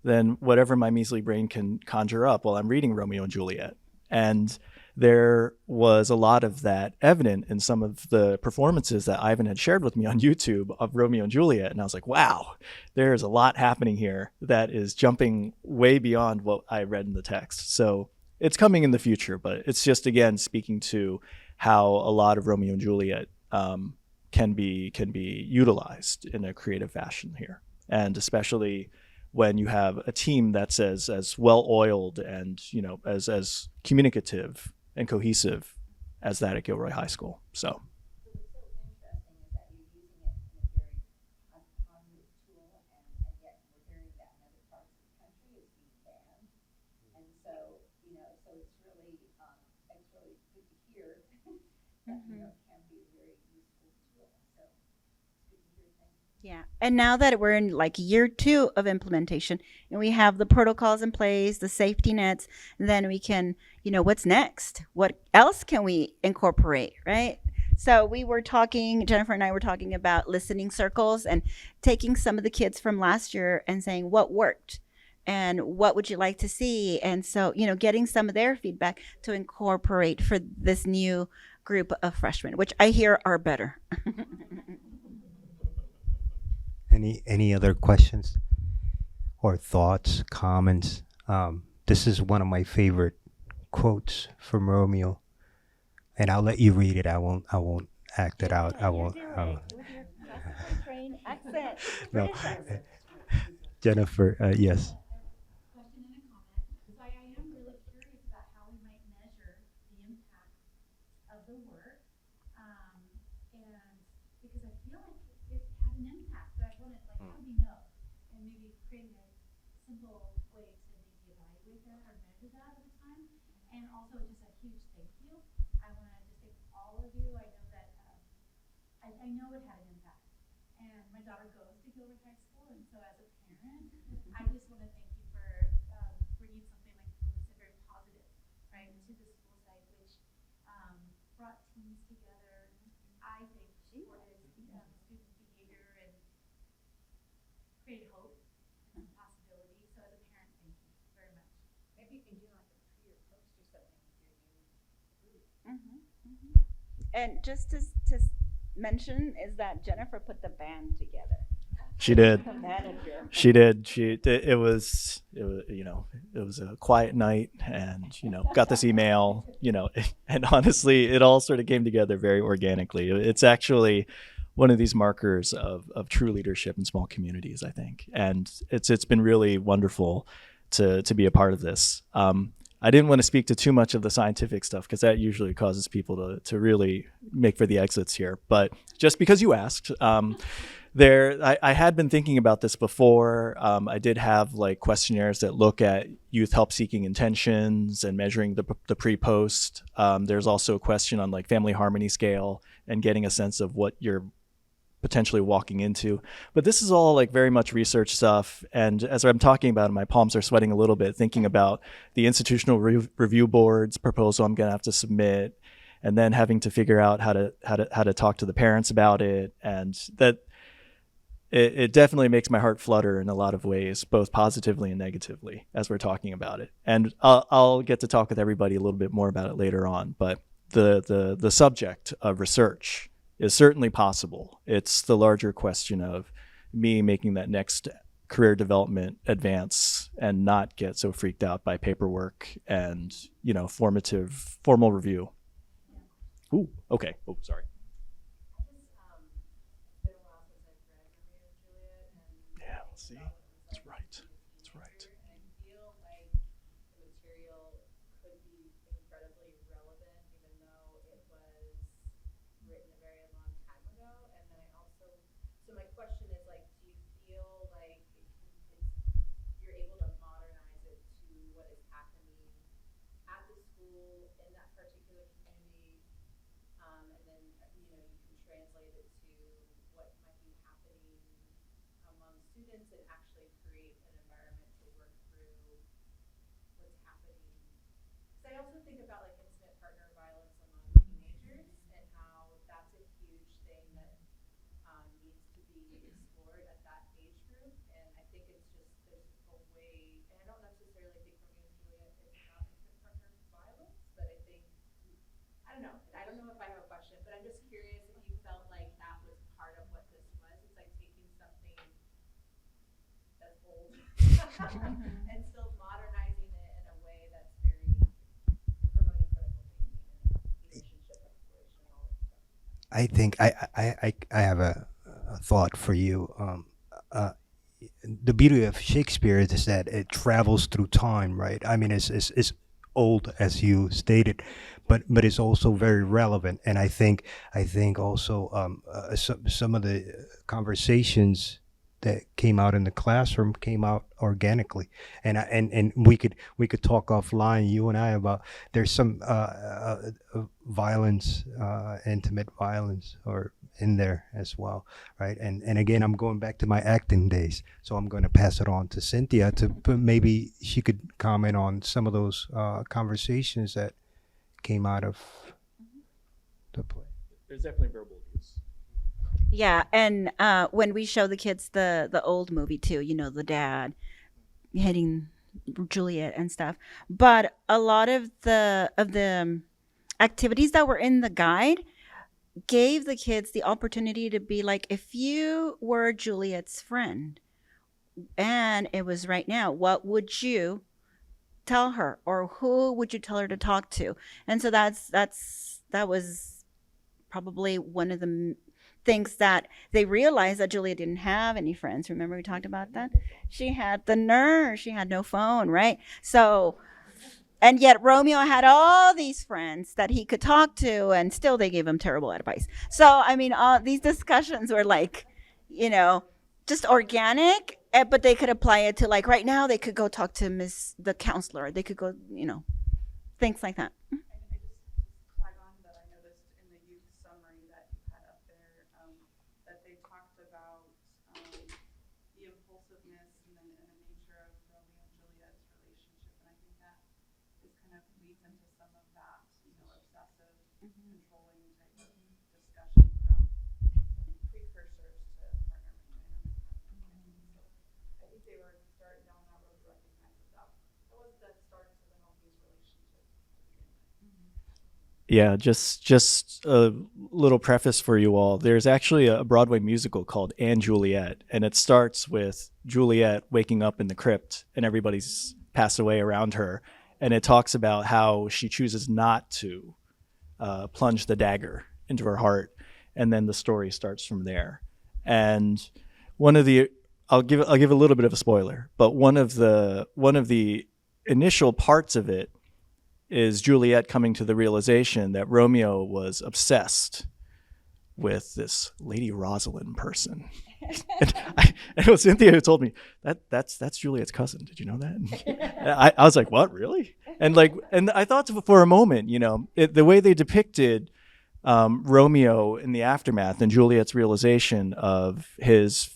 than whatever my measly brain can conjure up while I'm reading Romeo and Juliet. And there was a lot of that evident in some of the performances that Ivan had shared with me on YouTube of Romeo and Juliet. And I was like, wow, there's a lot happening here that is jumping way beyond what I read in the text. So it's coming in the future, but it's just, again, speaking to how a lot of Romeo and Juliet can be utilized in a creative fashion here. And especially when you have a team that's as well-oiled and as communicative and cohesive as that at Gilroy High School. So What's so interesting is that you're using it in a very positive tool, and yet we're hearing that in other parts of the country is being banned. And so, so it's really good to hear that, it can be a very useful tool. So it's good to hear. Thank you. Yeah. And now that we're in year 2 of implementation, and we have the protocols in place, the safety nets, then we can, what's next? What else can we incorporate, right? So Jennifer and I were talking about listening circles and taking some of the kids from last year and saying what worked. and what would you like to see? And so, getting some of their feedback to incorporate for this new group of freshmen, which I hear are better. Any other questions or thoughts, comments? This is one of my favorite quotes from Romeo, and I'll let you read it. I won't act it out. I won't. With your classically trained accent. No. British accent. Jennifer, yes. Question and a comment. So I am really curious about how we might measure the impact of the work. And because I feel like it had an impact, but I wanted, like, how do we know? And maybe creating a simple way to maybe evaluate that or measure that over time. And also just a huge thank you. I want to just thank all of you. I know that, I know it had an impact. And my daughter goes to Gilroy High School, and so as a parent, I just want to thank you for bringing something like what was very positive, right, to the school site, which brought teams together. I think supported student behavior and created hope and possibility. So as a parent, thank you very much. Maybe you can do like a pre or post or something with your new group. And just to mention is that Jennifer put the band together. She did. The manager. She did. It was a quiet night, and got this email, and honestly, it all sort of came together very organically. It's actually one of these markers of true leadership in small communities, I think, and it's been really wonderful to be a part of this. I didn't want to speak to too much of the scientific stuff because that usually causes people to really make for the exits here. But just because you asked, I had been thinking about this before. I did have like questionnaires that look at youth help seeking intentions and measuring the pre-post. There's also a question on like family harmony scale and getting a sense of what you're potentially walking into. But this is all like very much research stuff. And as I'm talking about it, my palms are sweating a little bit thinking about the institutional review board's proposal I'm going to have to submit, and then having to figure out how to talk to the parents about it. And that it definitely makes my heart flutter in a lot of ways, both positively and negatively, as we're talking about it. And I'll get to talk with everybody a little bit more about it later on. But the subject of research is certainly possible. It's the larger question of me making that next career development advance and not get so freaked out by paperwork and, formal review. Ooh, okay. Oh, sorry. It's been a while since I've read Romeo and Juliet, and Yeah, let's see. That's right. That's right. and I feel like the material could be incredibly relevant, even though it was written a very long time ago. And then so my question is, like, do you feel like you're able to modernize it to what is happening at the school in that particular community? And then, you can translate it to what might be happening among students and actually create an environment to work through what's happening. Because I also think about like intimate partner violence among teenagers and how that's a huge thing that needs to be explored at that age group. And I think it's just, there's a way, and I don't necessarily think Romeo and Juliet is about intimate partner violence, but I think, I don't know. I don't know if I have a question, but I'm just curious if you felt like that was part of what this was. It's like taking something that's old and still modernizing it in a way that's very promoting critical thinking and relationship exploration and all that stuff. I think I have a thought for you. The beauty of Shakespeare is that it travels through time, right? I mean, it's old, as you stated, but it's also very relevant. And I think also some of the conversations that came out in the classroom came out organically, and we could talk offline, you and I, about there's some violence, intimate violence, or in there as well, right? And again, I'm going back to my acting days, so I'm going to pass it on to Cynthia maybe she could comment on some of those conversations that came out of the play. There's definitely verbal abuse. Yeah, and when we show the kids the old movie too, the dad hitting Juliet and stuff. But a lot of the activities that were in the guide gave the kids the opportunity to be like, if you were Juliet's friend and it was right now, what would you tell her, or who would you tell her to talk to? And so that was probably one of the things that they realized, that Julia didn't have any friends. Remember we talked about that? She had the nerve. She had no phone, right? So, and yet Romeo had all these friends that he could talk to, and still they gave him terrible advice. So, I mean, all these discussions were like, just organic, but they could apply it to, like, right now they could go talk to the counselor. They could go, things like that. I just tag on that I noticed in the youth summary that you had up there, that they talked about the impulsiveness and the nature of Romeo and Juliet's relationship, and I think that is kind of leads into some of that, obsessive, controlling type of discussion around precursors to partner management. So I think they were starting down that road to recognize that was the start to the healthiest relationship to begin with. Yeah, just a little preface for you all. There's actually a Broadway musical called And Juliet, and it starts with Juliet waking up in the crypt and everybody's passed away around her, and it talks about how she chooses not to plunge the dagger into her heart, and then the story starts from there. And I'll give a little bit of a spoiler, but one of the initial parts of it is Juliet coming to the realization that Romeo was obsessed with this Lady Rosalind person. and it was Cynthia who told me that's Juliet's cousin. Did you know that? I was like, what, really? And I thought for a moment, the way they depicted Romeo in the aftermath and Juliet's realization of his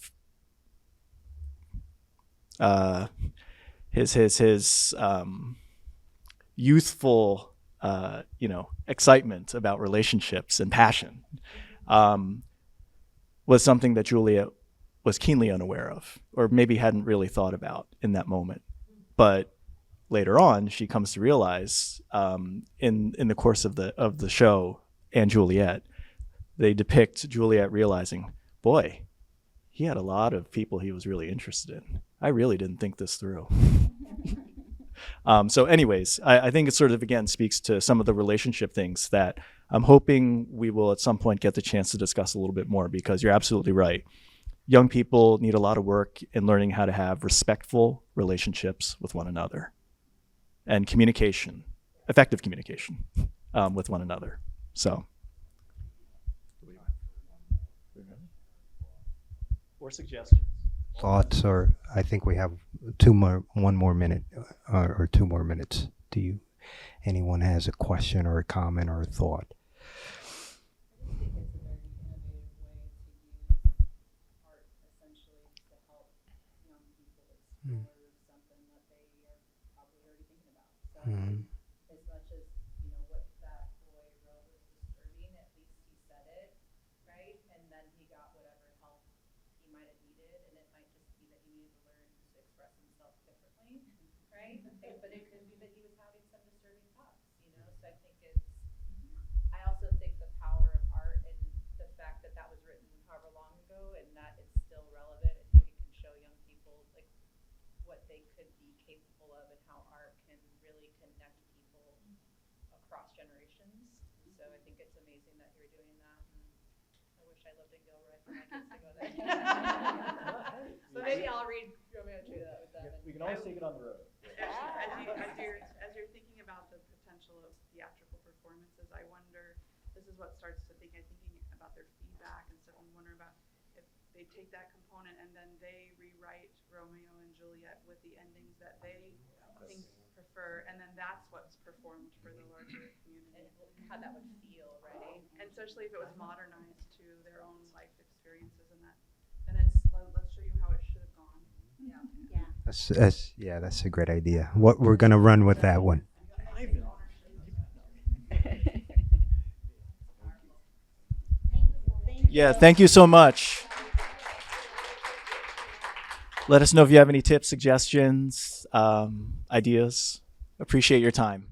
youthful, excitement about relationships and passion, was something that Juliet was keenly unaware of, or maybe hadn't really thought about in that moment. But later on, she comes to realize, in the course of the show And Juliet, they depict Juliet realizing, boy, he had a lot of people he was really interested in. I really didn't think this through. So anyways, I think it sort of, again, speaks to some of the relationship things that I'm hoping we will at some point get the chance to discuss a little bit more, because you're absolutely right. Young people need a lot of work in learning how to have respectful relationships with one another and effective communication with one another. So. Or suggestions. Thoughts, or I think we have one more minute or 2 more minutes. Anyone has a question or a comment or a thought? Mm-hmm. As much as, what that boy wrote was disturbing, at least he said it, right? And then he got whatever help he might have needed, and it might just be that he needed to learn to express himself differently, right? But it could be that he was having some disturbing thoughts, So I think I also think the power of art and the fact that that was written however long ago and that it's still relevant, I think it can show young people, like, what they could be capable of and how art can really connect people across generations. So I think it's amazing that you're doing that. And I wish I lived in Gilroy for my kids to go there. So maybe I'll read Romeo and Juliet with them. We can always take it on the road. As you're thinking about the potential of theatrical performances, I wonder, this is what starts to thinking about their feedback and stuff, and wonder about if they take that component and then they rewrite Romeo and Juliet with the endings that they think prefer, and then that's what's performed for the larger community. And how that would feel, right? And especially if it was modernized to their own life experiences, and that, then it's, let's show you how it should have gone. Yeah. That's a great idea. We're gonna run with that one. Yeah, thank you so much. Let us know if you have any tips, suggestions, ideas. Appreciate your time.